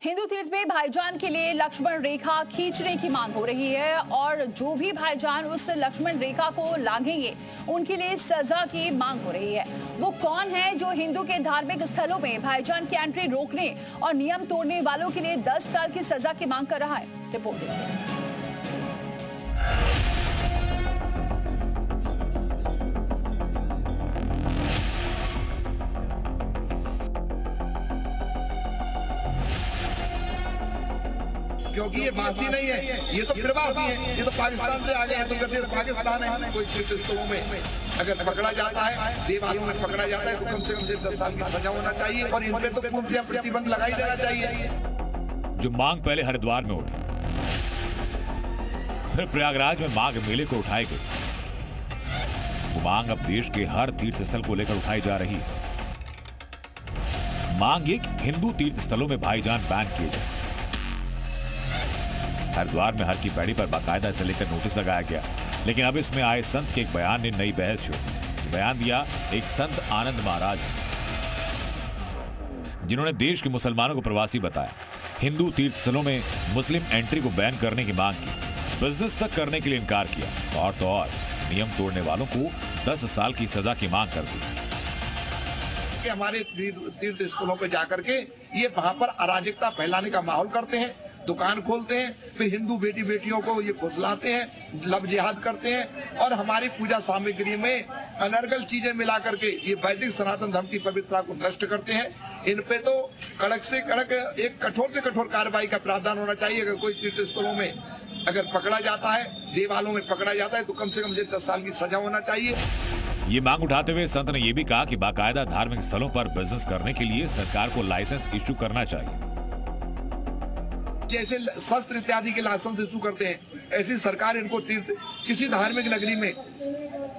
हिंदू तीर्थ में भाईजान के लिए लक्ष्मण रेखा खींचने की मांग हो रही है और जो भी भाईजान उस लक्ष्मण रेखा को लांघेंगे उनके लिए सजा की मांग हो रही है। वो कौन है जो हिंदू के धार्मिक स्थलों में भाईजान की एंट्री रोकने और नियम तोड़ने वालों के लिए 10 साल की सजा की मांग कर रहा है? रिपोर्ट देखिए। क्योंकि ये बासी नहीं है, ये तो प्रवासी है, ये तो पाकिस्तान से आ गए हैं। तो कहते हैं पाकिस्तान है। कोई तीर्थस्थलों में अगर पकड़ा जाता है, देवालयों में पकड़ा जाता है, तो कम से कम 10 साल की सजा होना चाहिए और इन पे तो पूर्णतः प्रतिबंध लगाई देना चाहिए। जो मांग पहले हरिद्वार में उठी, फिर प्रयागराज में माघ मेले को उठाई गई, वो मांग अब देश के हर तीर्थ स्थल को लेकर उठाई जा रही है। मांग एक हिंदू तीर्थ स्थलों में भाईजान बैन किए जाए। हरिद्वार में हर की पैड़ी पर बाकायदा इसे लेकर नोटिस लगाया गया, लेकिन अब इसमें आए संत के एक बयान ने नई बहस छेड़ी। बयान दिया एक संत आनंद महाराज, जिन्होंने देश के मुसलमानों को प्रवासी बताया, हिंदू तीर्थ स्थलों में मुस्लिम एंट्री को बैन करने की मांग की, बिजनेस तक करने के लिए इनकार किया और तो और नियम तोड़ने वालों को 10 साल की सजा की मांग कर दी। हमारे तीर्थ स्थलों पर जाकर के ये वहां पर अराजकता फैलाने का माहौल करते हैं, दुकान खोलते हैं, फिर हिंदू बेटी बेटियों को ये फुसलाते हैं, लव जिहाद करते हैं और हमारी पूजा सामग्री में अनर्गल चीजें मिला करके ये वैदिक सनातन धर्म की पवित्रता को नष्ट करते हैं। इन पे तो कड़क से कड़क, एक कठोर से कठोर कार्रवाई का प्रावधान होना चाहिए। अगर कोई तीर्थ स्थलों में अगर पकड़ा जाता है, देवालयों में पकड़ा जाता है, तो कम से कम 10 साल की सजा होना चाहिए। ये मांग उठाते हुए संत ने यह भी कहा कि बाकायदा धार्मिक स्थलों पर बिजनेस करने के लिए सरकार को लाइसेंस इश्यू करना चाहिए। जैसे शस्त्र इत्यादि के लाइसेंस इशू करते हैं, ऐसी सरकार इनको किसी धार्मिक नगरी में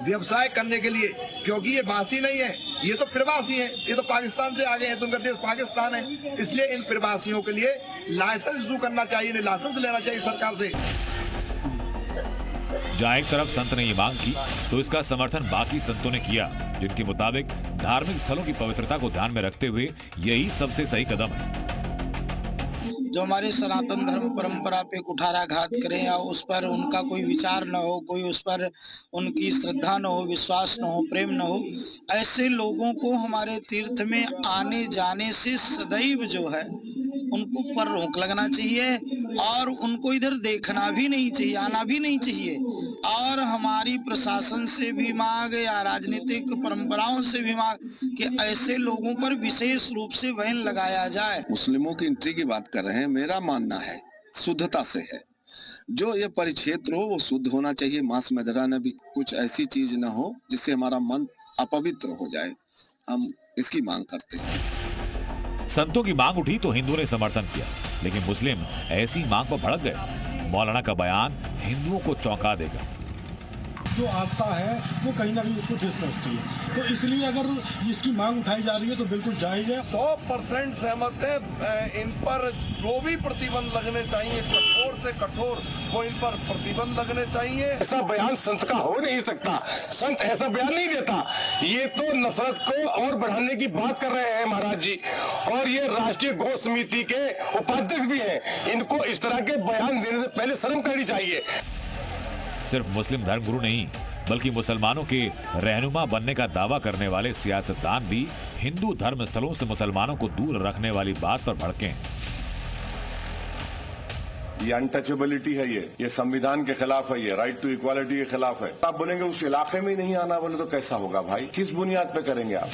व्यवसाय करने के लिए, क्योंकि ये बासी नहीं है, ये तो प्रवासी है, ये तो पाकिस्तान से आ गए हैं, तो उनका देश पाकिस्तान है, इसलिए इन प्रवासियों के लिए लाइसेंस इशू करना चाहिए, लाइसेंस लेना चाहिए सरकार से। जहां एक तरफ संत ने ये मांग की, तो इसका समर्थन बाकी संतों ने किया, जिनके मुताबिक धार्मिक स्थलों की पवित्रता को ध्यान में रखते हुए यही सबसे सही कदम है। जो हमारे सनातन धर्म परंपरा पे कुठाराघात करें या उस पर उनका कोई विचार न हो, कोई उस पर उनकी श्रद्धा न हो, विश्वास न हो, प्रेम न हो, ऐसे लोगों को हमारे तीर्थ में आने जाने से सदैव जो है उनको पर रोक लगना चाहिए और उनको इधर देखना भी नहीं चाहिए, आना भी नहीं चाहिए। और हमारी प्रशासन से भी मांग या राजनीतिक परंपराओं से भी मांग कि ऐसे लोगों पर विशेष रूप से बैन लगाया जाए। मुस्लिमों की एंट्री की बात कर रहे हैं, मेरा मानना है शुद्धता से है। जो ये परिक्षेत्र हो वो शुद्ध होना चाहिए, मांस मदिरा न भी कुछ ऐसी चीज न हो जिससे हमारा मन अपवित्र हो जाए। हम इसकी मांग करते हैं। संतों की मांग उठी तो हिंदुओं ने समर्थन किया, लेकिन मुस्लिम ऐसी मांग पर भड़क गए। मौलाना का बयान हिंदुओं को चौंका देगा। जो आस्था है वो कहीं ना कहीं उसको ठेस पहुंचती है, तो इसलिए अगर इसकी मांग उठाई जा रही है तो बिल्कुल जायज है। 100% सहमत है। इन पर जो भी प्रतिबंध लगने चाहिए, कठोर से कठोर, वो इन पर प्रतिबंध लगने चाहिए। ऐसा बयान संत का हो नहीं सकता, संत ऐसा बयान नहीं देता। ये तो नफरत को और बढ़ाने की बात कर रहे हैं महाराज जी, और ये राष्ट्रीय गौ समिति के उपाध्यक्ष भी हैं। इनको इस तरह के बयान देने से पहले शर्म करनी चाहिए। सिर्फ मुस्लिम धर्मगुरु नहीं, बल्कि मुसलमानों के रहनुमा बनने का दावा करने वाले सियासतदान भी हिंदू धर्म स्थलों से मुसलमानों को दूर रखने वाली बात पर भड़के हैं। ये अनटचेबिलिटी है, ये संविधान के खिलाफ है, ये राइट टू इक्वालिटी के खिलाफ है। आप बोलेंगे उस इलाके में ही नहीं आना, बोले तो कैसा होगा भाई? किस बुनियाद पे करेंगे आप?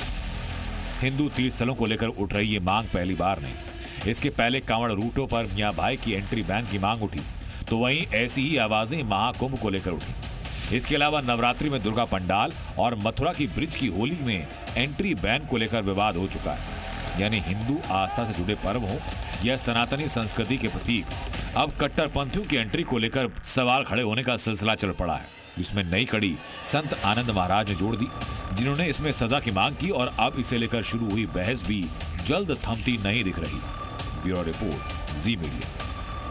हिंदू तीर्थ स्थलों को लेकर उठ रही ये मांग पहली बार नहीं। इसके पहले कांवड़ रूटों पर मियां भाई की एंट्री बैन की मांग उठी, तो वहीं ऐसी ही आवाजें महाकुंभ को लेकर उठी। इसके अलावा नवरात्रि में दुर्गा पंडाल और मथुरा की ब्रिज की होली में एंट्री बैन को लेकर विवाद हो चुका है। यानी हिंदू आस्था से जुड़े पर्व हो या सनातनी संस्कृति के प्रतीक, अब कट्टरपंथियों की एंट्री को लेकर सवाल खड़े होने का सिलसिला चल पड़ा है, जिसमें नई कड़ी संत आनंद महाराज ने जोड़ दी, जिन्होंने इसमें सजा की मांग की और अब इसे लेकर शुरू हुई बहस भी जल्द थमती नहीं दिख रही। ब्यूरो रिपोर्ट, जी मीडिया।